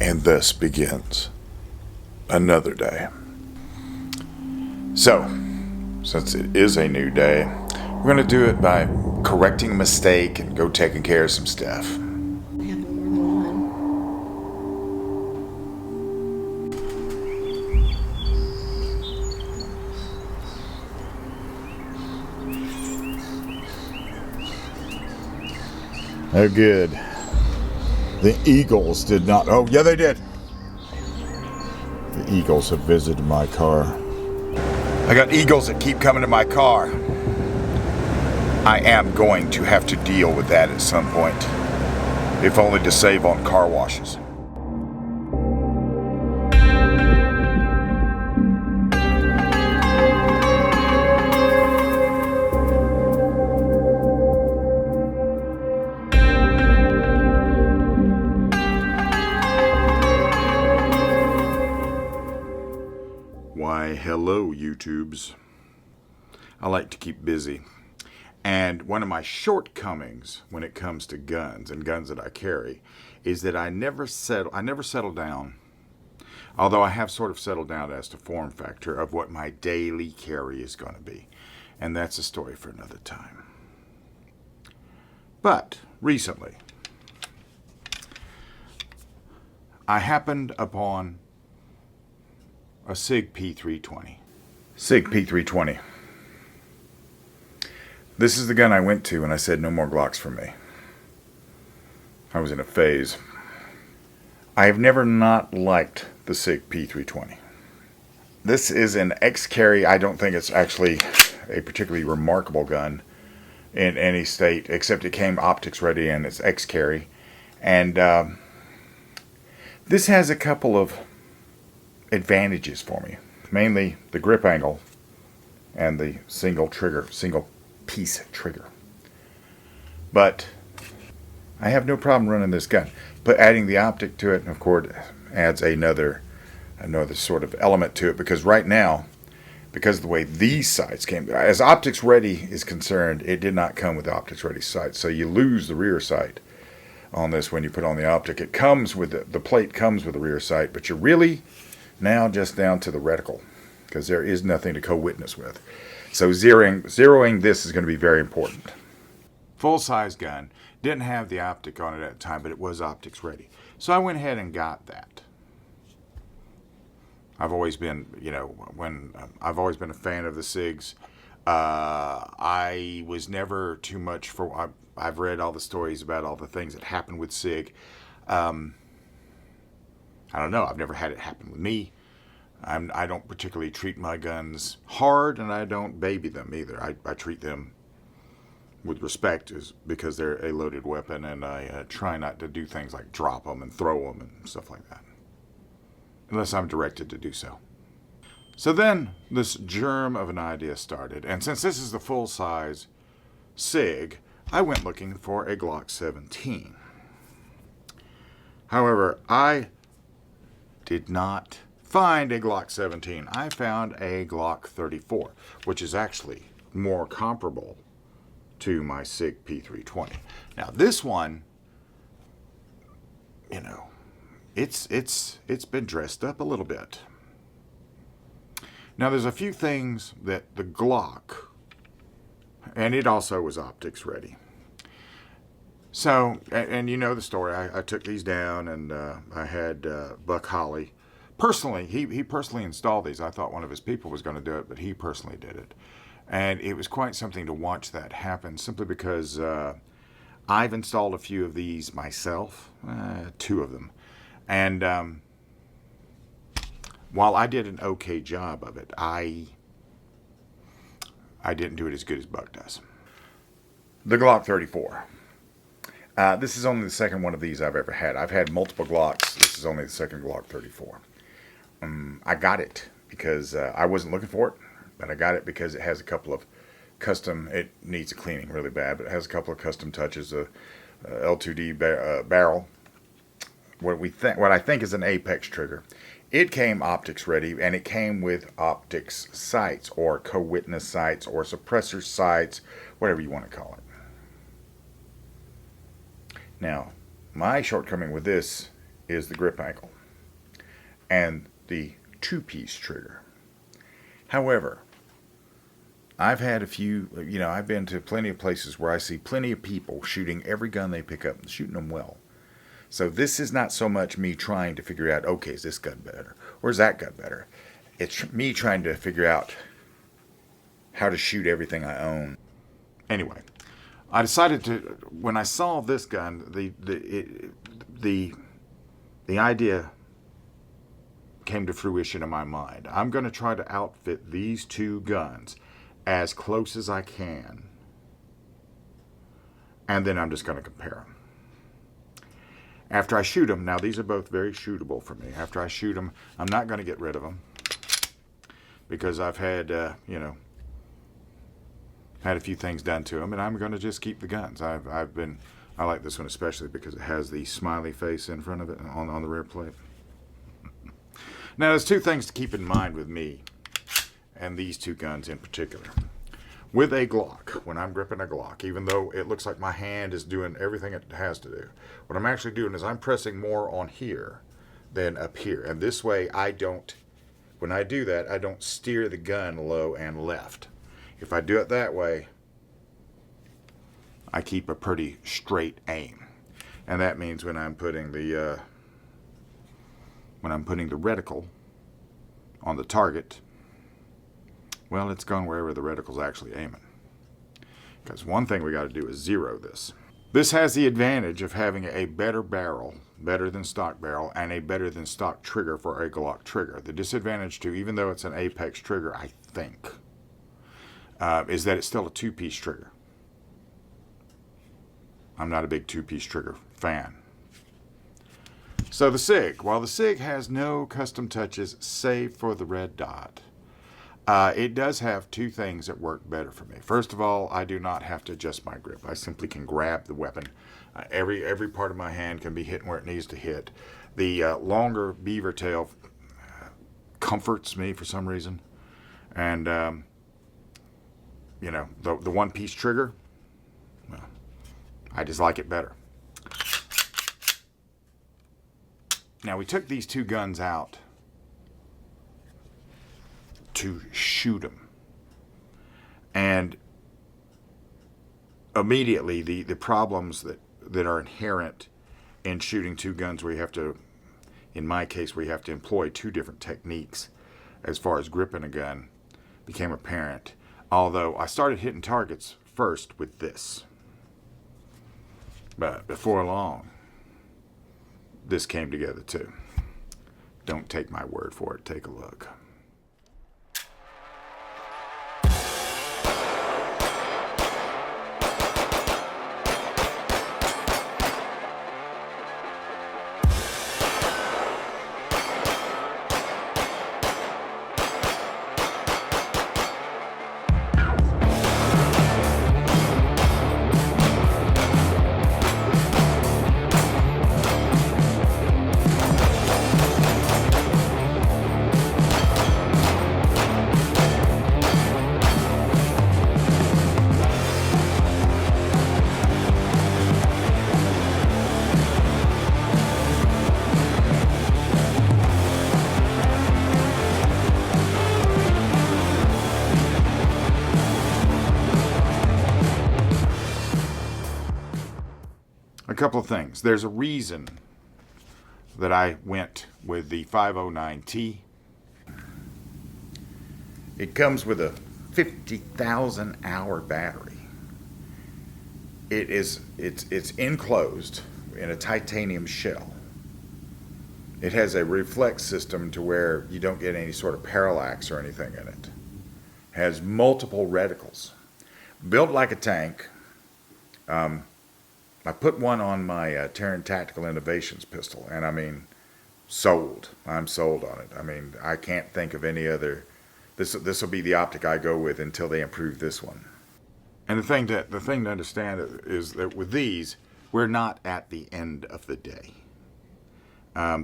And thus begins another day. So, since it is a new day, we're going to do it by correcting a mistake and go taking care of some stuff. I have more than one. Oh, good. The Eagles did not... Oh, yeah, they did. The Eagles have visited my car. I got Eagles that keep coming to my car. I am going to have to deal with that at some point. If only to save on car washes. Why, hello, YouTubes. I like to keep busy. And one of my shortcomings when it comes to guns and guns that I carry is that I never settle down. Although I have sort of settled down as to form factor of what my daily carry is going to be. And that's a story for another time. But recently, I happened upon a Sig P320. Sig P320. This is the gun I went to when I said no more Glocks for me. I was in a phase. I have never not liked the Sig P320. This is an X-carry. I don't think it's actually a particularly remarkable gun in any state, except it came optics ready and it's X-carry. And this has a couple of advantages for me. Mainly the grip angle and the single piece trigger. But I have no problem running this gun. But adding the optic to it, of course, adds another sort of element to it, because right now, because of the way these sights came, as optics ready is concerned, it did not come with optics ready sights. So you lose the rear sight on this when you put on the optic. It comes with the plate comes with the rear sight, but you're really now just down to the reticle, because there is nothing to co-witness with. So zeroing this is going to be very important. Full-size gun. Didn't have the optic on it at the time, but it was optics ready. So I went ahead and got that. I've always been, I've always been a fan of the SIGs. I was never too much for... I've read all the stories about all the things that happen with SIG. I don't know. I've never had it happen with me. I don't particularly treat my guns hard, and I don't baby them either. I treat them with respect, because they're a loaded weapon, and I try not to do things like drop them and throw them and stuff like that, unless I'm directed to do so. So then this germ of an idea started, and since this is the full-size SIG, I went looking for a Glock 17. However, I did not find a Glock 17. I found a Glock 34, which is actually more comparable to my Sig P320. Now this one, it's been dressed up a little bit. Now there's a few things that the Glock, and it also was optics ready. So, and you know the story. I took these down, and I had Buck Holly. Personally, he personally installed these. I thought one of his people was going to do it, but he personally did it. And it was quite something to watch that happen, simply because I've installed a few of these myself, 2 of them. And while I did an okay job of it, I didn't do it as good as Buck does. The Glock 34. This is only the second one of these I've ever had. I've had multiple Glocks. This is only the second Glock 34. I got it because I wasn't looking for it, but I got it because it has a couple of custom, it needs a cleaning really bad, but it has a couple of custom touches. A L2D barrel, what I think is an Apex trigger. It came optics ready, and it came with optics sights, or co-witness sights, or suppressor sights, whatever you want to call it. Now, my shortcoming with this is the grip angle and the two-piece trigger. However, I've had a few, I've been to plenty of places where I see plenty of people shooting every gun they pick up and shooting them well. So this is not so much me trying to figure out, okay, is this gun better? Or is that gun better? It's me trying to figure out how to shoot everything I own. Anyway, I decided to, when I saw this gun, the idea came to fruition in my mind. I'm going to try to outfit these two guns as close as I can, and then I'm just going to compare them. After I shoot them, now these are both very shootable for me. After I shoot them, I'm not going to get rid of them because I've had, had a few things done to them, and I'm going to just keep the guns. I like this one especially because it has the smiley face in front of it on the rear plate. Now, there's two things to keep in mind with me, and these two guns in particular. With a Glock, when I'm gripping a Glock, even though it looks like my hand is doing everything it has to do, what I'm actually doing is I'm pressing more on here than up here. And this way, when I do that, I don't steer the gun low and left. If I do it that way, I keep a pretty straight aim. And that means when I'm putting the reticle on the target, well, it's gone wherever the reticle's actually aiming. Because one thing we got to do is zero this. This has the advantage of having a better barrel, better than stock barrel, and a better than stock trigger for a Glock trigger. The disadvantage too, even though it's an Apex trigger, I think, is that it's still a two-piece trigger. I'm not a big two-piece trigger fan. So the Sig, while the Sig has no custom touches save for the red dot, it does have two things that work better for me. First of all, I do not have to adjust my grip. I simply can grab the weapon. Every part of my hand can be hitting where it needs to hit. The longer beaver tail comforts me for some reason. And, the one-piece trigger, well, I just like it better. Now, we took these two guns out to shoot them. And immediately, the problems that are inherent in shooting two guns where you have to, in my case, where you have to employ two different techniques as far as gripping a gun became apparent. Although I started hitting targets first with this. But before long, this came together too. Don't take my word for it. Take a look. A couple of things. There's a reason that I went with the 509T. It comes with a 50,000 hour battery. It's enclosed in a titanium shell. It has a reflex system to where you don't get any sort of parallax or anything in it. Has multiple reticles. Built like a tank. I put one on my Tunein Tactical Innovations pistol, and I mean, sold. I'm sold on it. I mean, I can't think of any other. This will be the optic I go with until they improve this one. And the thing to understand is that with these, we're not at the end of the day.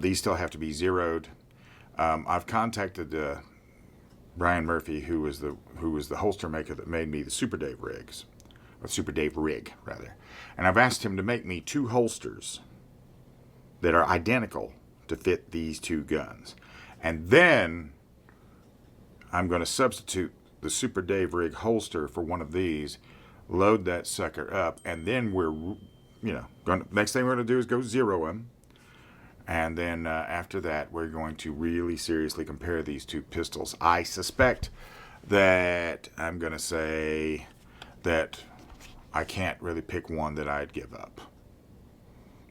These still have to be zeroed. I've contacted Brian Murphy, who was the holster maker that made me the Super Dave rigs. Or Super Dave rig, rather. And I've asked him to make me two holsters that are identical to fit these two guns. And then I'm going to substitute the Super Dave rig holster for one of these, load that sucker up, and then next thing we're going to do is go zero them. And then after that, we're going to really seriously compare these two pistols. I suspect that I'm going to say that I can't really pick one that I'd give up,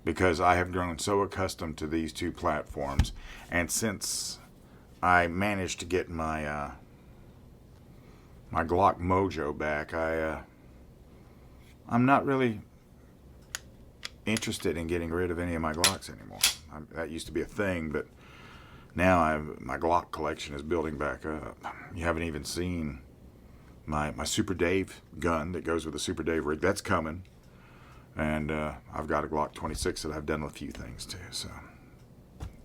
because I have grown so accustomed to these two platforms. And since I managed to get my my Glock mojo back, I'm not really interested in getting rid of any of my Glocks anymore. That used to be a thing, but now my Glock collection is building back up. You haven't even seen my Super Dave gun that goes with the Super Dave rig. That's coming. And I've got a Glock 26 that I've done a few things to, so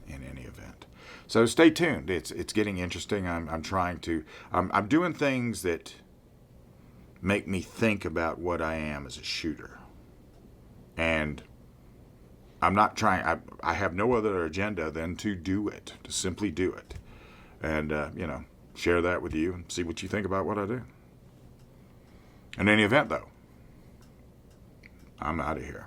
in any event. So stay tuned. It's getting interesting. I'm doing things that make me think about what I am as a shooter. And I'm not trying, I have no other agenda than to do it, to simply do it. And, share that with you and see what you think about what I do. In any event, though, I'm out of here.